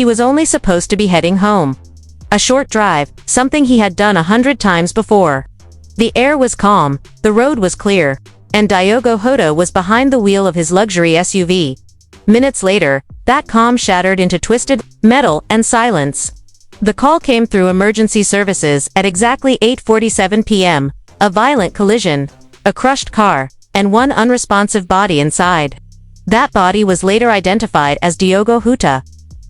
He was only supposed to be heading home. A short drive, something he had done 100 times before. The air was calm, the road was clear, and Diogo Jota was behind the wheel of his luxury SUV. Minutes later, that calm shattered into twisted metal and silence. The call came through emergency services at exactly 8:47 p.m. A violent collision, a crushed car, and one unresponsive body inside. That body was later identified as Diogo Jota.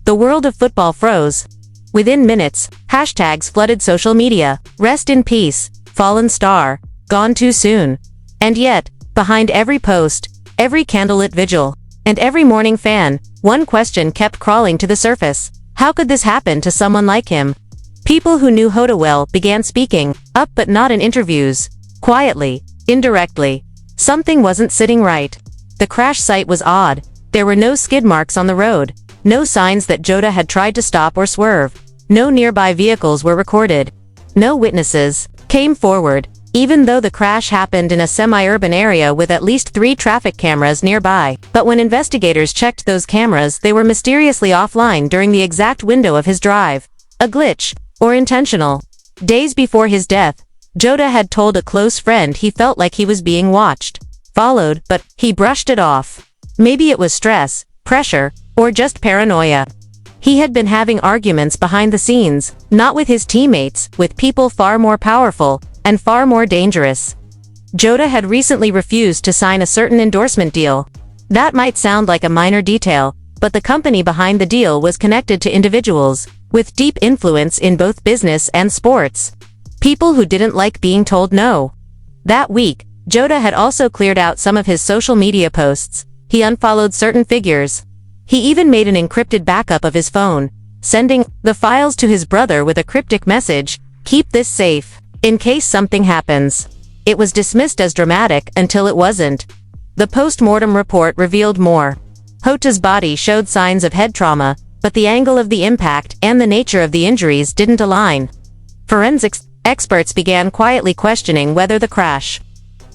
The world of football froze. Within minutes, hashtags flooded social media. Rest in peace, fallen star, gone too soon. And yet, behind every post, every candlelit vigil, and every morning fan, one question kept crawling to the surface. How could this happen to someone like him? People who knew Jota well began speaking, up but not in interviews. Quietly, indirectly. Something wasn't sitting right. The crash site was odd. There were no skid marks on the road. No signs that Jota had tried to stop or swerve. No nearby vehicles were recorded. No witnesses came forward, even though the crash happened in a semi-urban area with at least 3 traffic cameras nearby. But when investigators checked those cameras, they were mysteriously offline during the exact window of his drive. A glitch, or intentional. Days before his death, Jota had told a close friend he felt like he was being watched, followed, but he brushed it off. Maybe it was stress, pressure, or just paranoia. He had been having arguments behind the scenes, not with his teammates, with people far more powerful, and far more dangerous. Jota had recently refused to sign a certain endorsement deal. That might sound like a minor detail, but the company behind the deal was connected to individuals, with deep influence in both business and sports. People who didn't like being told no. That week, Jota had also cleared out some of his social media posts. He unfollowed certain figures. He even made an encrypted backup of his phone, sending the files to his brother with a cryptic message, "Keep this safe, in case something happens." It was dismissed as dramatic until it wasn't. The post-mortem report revealed more. Jota's body showed signs of head trauma, but the angle of the impact and the nature of the injuries didn't align. Forensics experts began quietly questioning whether the crash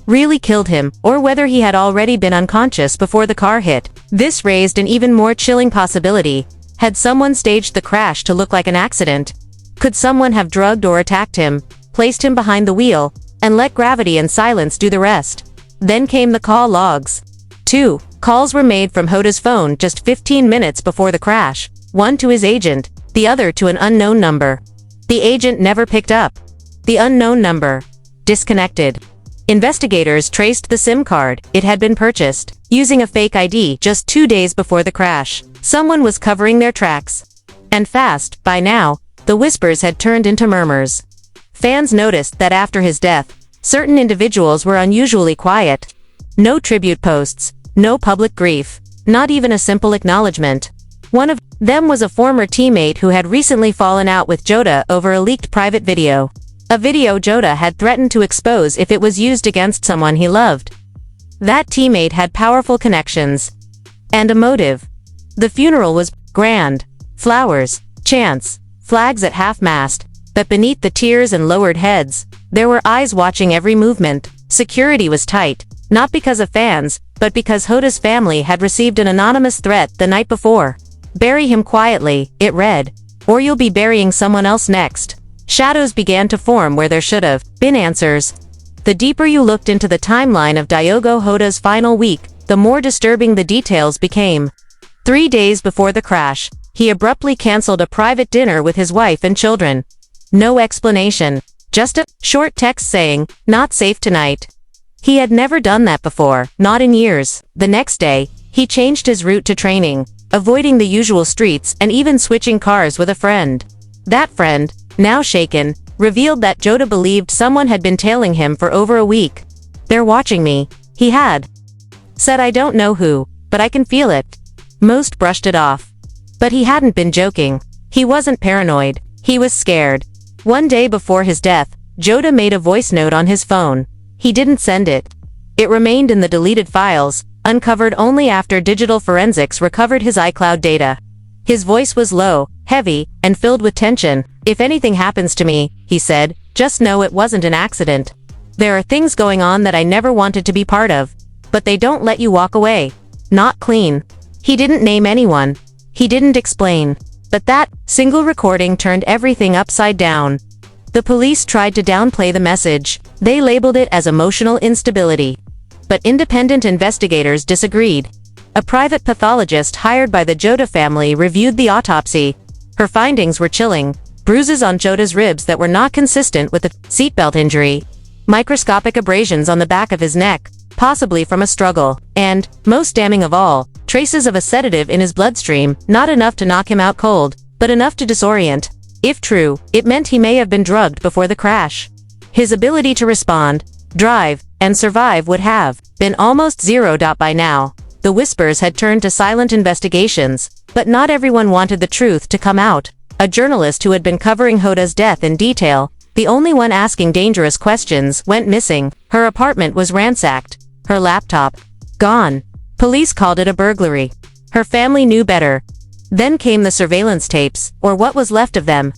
really killed him, or whether he had already been unconscious before the car hit. This raised an even more chilling possibility. Had someone staged the crash to look like an accident? Could someone have drugged or attacked him, placed him behind the wheel, and let gravity and silence do the rest? Then came the call logs. 2 calls were made from Jota's phone just 15 minutes before the crash, one to his agent, the other to an unknown number. The agent never picked up. The unknown number disconnected. Investigators traced the SIM card. It had been purchased using a fake ID just 2 days before the crash. Someone was covering their tracks. And fast. By now, the whispers had turned into murmurs. Fans noticed that after his death, certain individuals were unusually quiet. No tribute posts, no public grief, not even a simple acknowledgement. One of them was a former teammate who had recently fallen out with Jota over a leaked private video. A video Jota had threatened to expose if it was used against someone he loved. That teammate had powerful connections. And a motive. The funeral was grand. Flowers, chants, flags at half-mast, but beneath the tears and lowered heads, there were eyes watching every movement. Security was tight, not because of fans, but because Jota's family had received an anonymous threat the night before. "Bury him quietly," it read, "or you'll be burying someone else next." Shadows began to form where there should have been answers. The deeper you looked into the timeline of Diogo Jota's final week, the more disturbing the details became. 3 days before the crash, he abruptly canceled a private dinner with his wife and children. No explanation, just a short text saying, "Not safe tonight." He had never done that before, not in years. The next day, he changed his route to training, avoiding the usual streets and even switching cars with a friend. That friend, now shaken, revealed that Jota believed someone had been tailing him for over a week. "They're watching me," he had said. "I don't know who, but I can feel it." Most brushed it off. But he hadn't been joking. He wasn't paranoid. He was scared. One day before his death, Jota made a voice note on his phone. He didn't send it. It remained in the deleted files, uncovered only after digital forensics recovered his iCloud data. His voice was low, heavy, and filled with tension. "If anything happens to me," he said, "just know it wasn't an accident. There are things going on that I never wanted to be part of. But they don't let you walk away. Not clean." He didn't name anyone. He didn't explain. But that single recording turned everything upside down. The police tried to downplay the message. They labeled it as emotional instability. But independent investigators disagreed. A private pathologist hired by the Jota family reviewed the autopsy. Her findings were chilling: bruises on Jota's ribs that were not consistent with a seatbelt injury, microscopic abrasions on the back of his neck, possibly from a struggle, and, most damning of all, traces of a sedative in his bloodstream, not enough to knock him out cold, but enough to disorient. If true, it meant he may have been drugged before the crash. His ability to respond, drive, and survive would have been almost zero. By now, the whispers had turned to silent investigations, but not everyone wanted the truth to come out. A journalist who had been covering Jota's death in detail, the only one asking dangerous questions, went missing. Her apartment was ransacked. Her laptop gone. Police called it a burglary. Her family knew better. Then came the surveillance tapes, or what was left of them.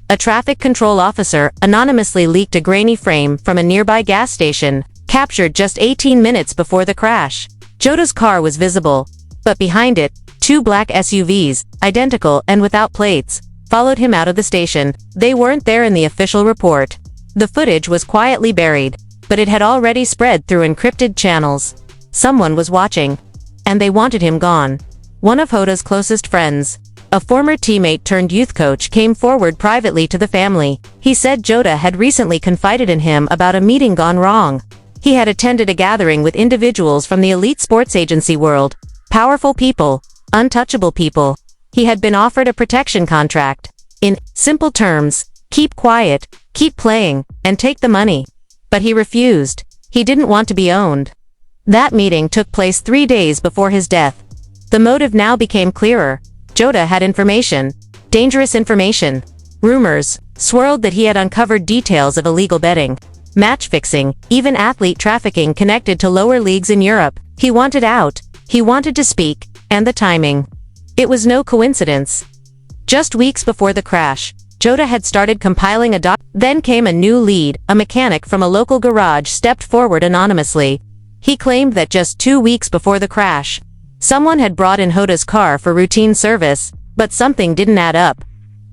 A traffic control officer anonymously leaked a grainy frame from a nearby gas station, captured just 18 minutes before the crash. Jota's car was visible, but behind it, two black SUVs, identical and without plates, followed him out of the station. They weren't there in the official report. The footage was quietly buried, but it had already spread through encrypted channels. Someone was watching, and they wanted him gone. One of Jota's closest friends, a former teammate turned youth coach, came forward privately to the family. He said Jota had recently confided in him about a meeting gone wrong. He had attended a gathering with individuals from the elite sports agency world, powerful people, untouchable people. He had been offered a protection contract. In simple terms, keep quiet, keep playing, and take the money. But he refused. He didn't want to be owned. That meeting took place 3 days before his death. The motive now became clearer. Jota had information, dangerous information. Rumors swirled that he had uncovered details of illegal betting, match fixing, even athlete trafficking connected to lower leagues in Europe. He wanted out. He wanted to speak, and the timing. It was no coincidence. Just weeks before the crash, Jota had started compiling a Then came a new lead. A mechanic from a local garage stepped forward anonymously. He claimed that just 2 weeks before the crash, someone had brought in Jota's car for routine service, but something didn't add up.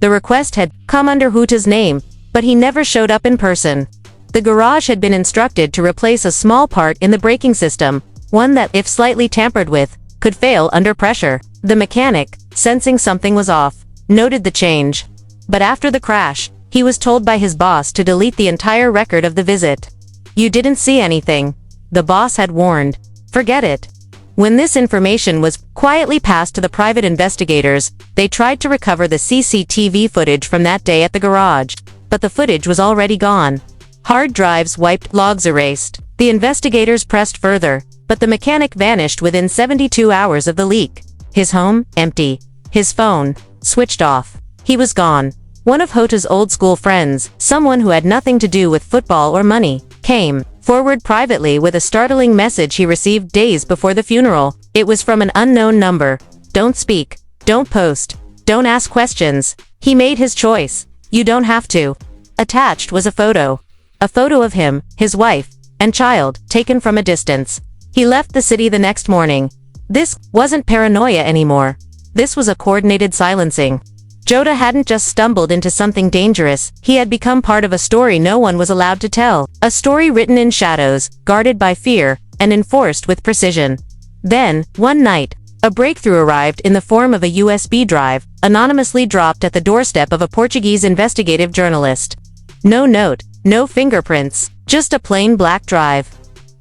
The request had come under Jota's name, but he never showed up in person. The garage had been instructed to replace a small part in the braking system, one that, if slightly tampered with, could fail under pressure. The mechanic, sensing something was off, noted the change. But after the crash, he was told by his boss to delete the entire record of the visit. "You didn't see anything," the boss had warned. "Forget it." When this information was quietly passed to the private investigators, they tried to recover the CCTV footage from that day at the garage, but the footage was already gone. Hard drives wiped, logs erased. The investigators pressed further, but the mechanic vanished within 72 hours of the leak. His home, empty. His phone, switched off. He was gone. One of Jota's old school friends, someone who had nothing to do with football or money, came forward privately with a startling message he received days before the funeral. It was from an unknown number. "Don't speak. Don't post. Don't ask questions. He made his choice. You don't have to." Attached was a photo. A photo of him, his wife, and child, taken from a distance. He left the city the next morning. This wasn't paranoia anymore. This was a coordinated silencing. Jota hadn't just stumbled into something dangerous, he had become part of a story no one was allowed to tell. A story written in shadows, guarded by fear, and enforced with precision. Then, one night, a breakthrough arrived in the form of a USB drive, anonymously dropped at the doorstep of a Portuguese investigative journalist. No note, no fingerprints, just a plain black drive.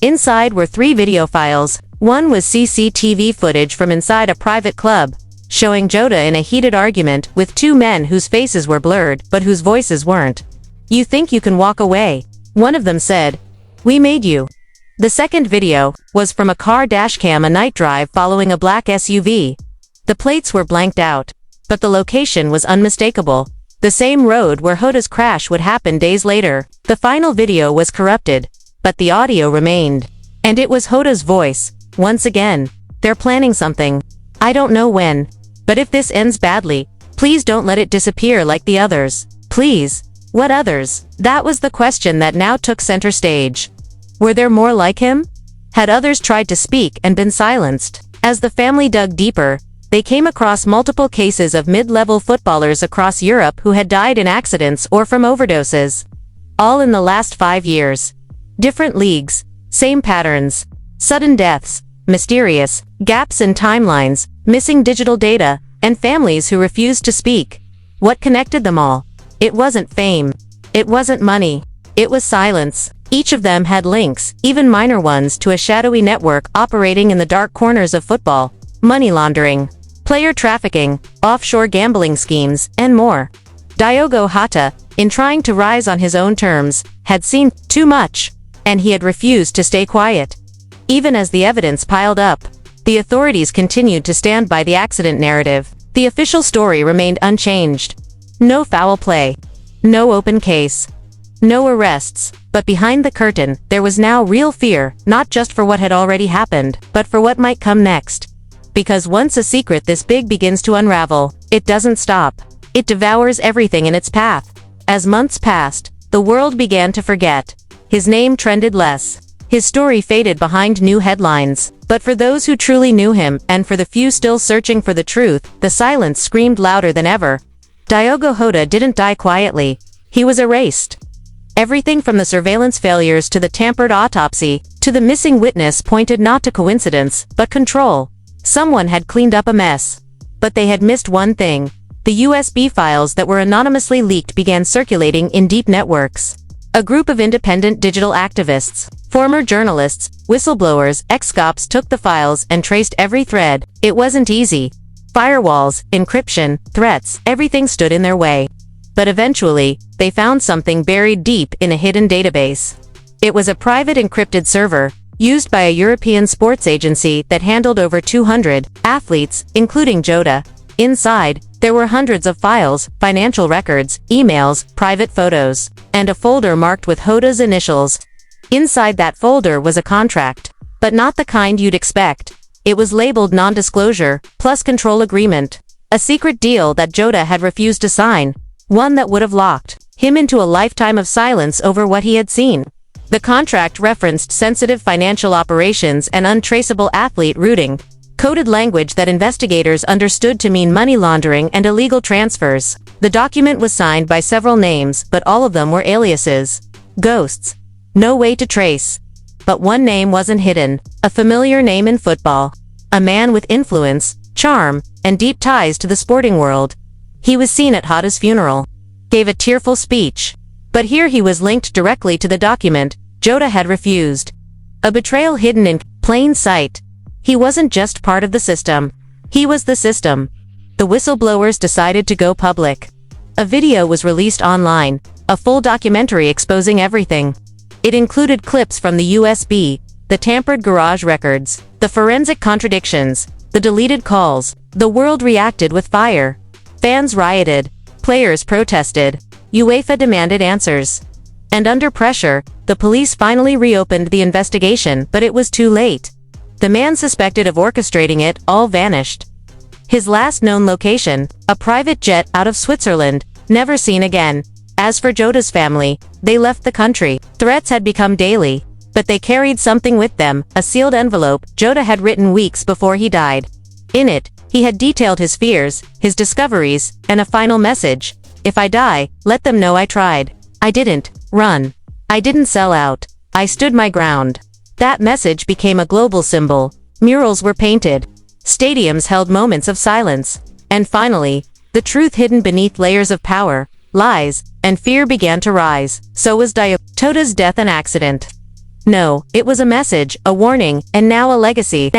Inside were 3 video files. One was CCTV footage from inside a private club, showing Jota in a heated argument with 2 men whose faces were blurred, but whose voices weren't. "You think you can walk away?" one of them said. "We made you." The second video was from a car dashcam, a night drive following a black SUV. The plates were blanked out, but the location was unmistakable. The same road where Jota's crash would happen days later. The final video was corrupted, but the audio remained. And it was Jota's voice, once again. "They're planning something. I don't know when. But if this ends badly, please don't let it disappear like the others. Please." What others? That was the question that now took center stage. Were there more like him? Had others tried to speak and been silenced? As the family dug deeper, they came across multiple cases of mid-level footballers across Europe who had died in accidents or from overdoses. All in the last 5 years. Different leagues, same patterns. Sudden deaths, mysterious, gaps in timelines, missing digital data, and families who refused to speak. What connected them all? It wasn't fame. It wasn't money. It was silence. Each of them had links, even minor ones, to a shadowy network operating in the dark corners of football, money laundering, player trafficking, offshore gambling schemes, and more. Diogo Jota, in trying to rise on his own terms, had seen too much, and he had refused to stay quiet. Even as the evidence piled up, the authorities continued to stand by the accident narrative. The official story remained unchanged. No foul play. No open case. No arrests. But behind the curtain, there was now real fear, not just for what had already happened, but for what might come next. Because once a secret this big begins to unravel, it doesn't stop. It devours everything in its path. As months passed, the world began to forget. His name trended less. His story faded behind new headlines. But for those who truly knew him, and for the few still searching for the truth, the silence screamed louder than ever. Diogo Jota didn't die quietly. He was erased. Everything from the surveillance failures to the tampered autopsy, to the missing witness pointed not to coincidence, but control. Someone had cleaned up a mess. But they had missed one thing. The USB files that were anonymously leaked began circulating in deep networks. A group of independent digital activists, former journalists, whistleblowers, ex-cops took the files and traced every thread. It wasn't easy. Firewalls, encryption, threats, everything stood in their way. But eventually, they found something buried deep in a hidden database. It was a private encrypted server, used by a European sports agency that handled over 200 athletes, including Jota. Inside, there were hundreds of files, financial records, emails, private photos, and a folder marked with Jota's initials. Inside that folder was a contract. But not the kind you'd expect. It was labeled non-disclosure, plus control agreement. A secret deal that Jota had refused to sign. One that would have locked him into a lifetime of silence over what he had seen. The contract referenced sensitive financial operations and untraceable athlete routing. Coded language that investigators understood to mean money laundering and illegal transfers. The document was signed by several names, but all of them were aliases. Ghosts. No way to trace. But one name wasn't hidden. A familiar name in football. A man with influence, charm, and deep ties to the sporting world. He was seen at Jota's funeral. Gave a tearful speech. But here he was linked directly to the document Jota had refused. A betrayal hidden in plain sight. He wasn't just part of the system. He was the system. The whistleblowers decided to go public. A video was released online, a full documentary exposing everything. It included clips from the USB, the tampered garage records, the forensic contradictions, the deleted calls. The world reacted with fire. Fans rioted. Players protested. UEFA demanded answers. And under pressure, the police finally reopened the investigation, but it was too late. The man suspected of orchestrating it all vanished. His last known location, a private jet out of Switzerland, never seen again. As for Jota's family, they left the country. Threats had become daily, but they carried something with them, a sealed envelope Jota had written weeks before he died. In it, he had detailed his fears, his discoveries, and a final message. If I die, let them know I tried. I didn't run. I didn't sell out. I stood my ground. That message became a global symbol. Murals were painted. Stadiums held moments of silence. And finally, the truth hidden beneath layers of power, lies, and fear began to rise. So was Diogo Jota's death an accident? No, it was a message, a warning, and now a legacy.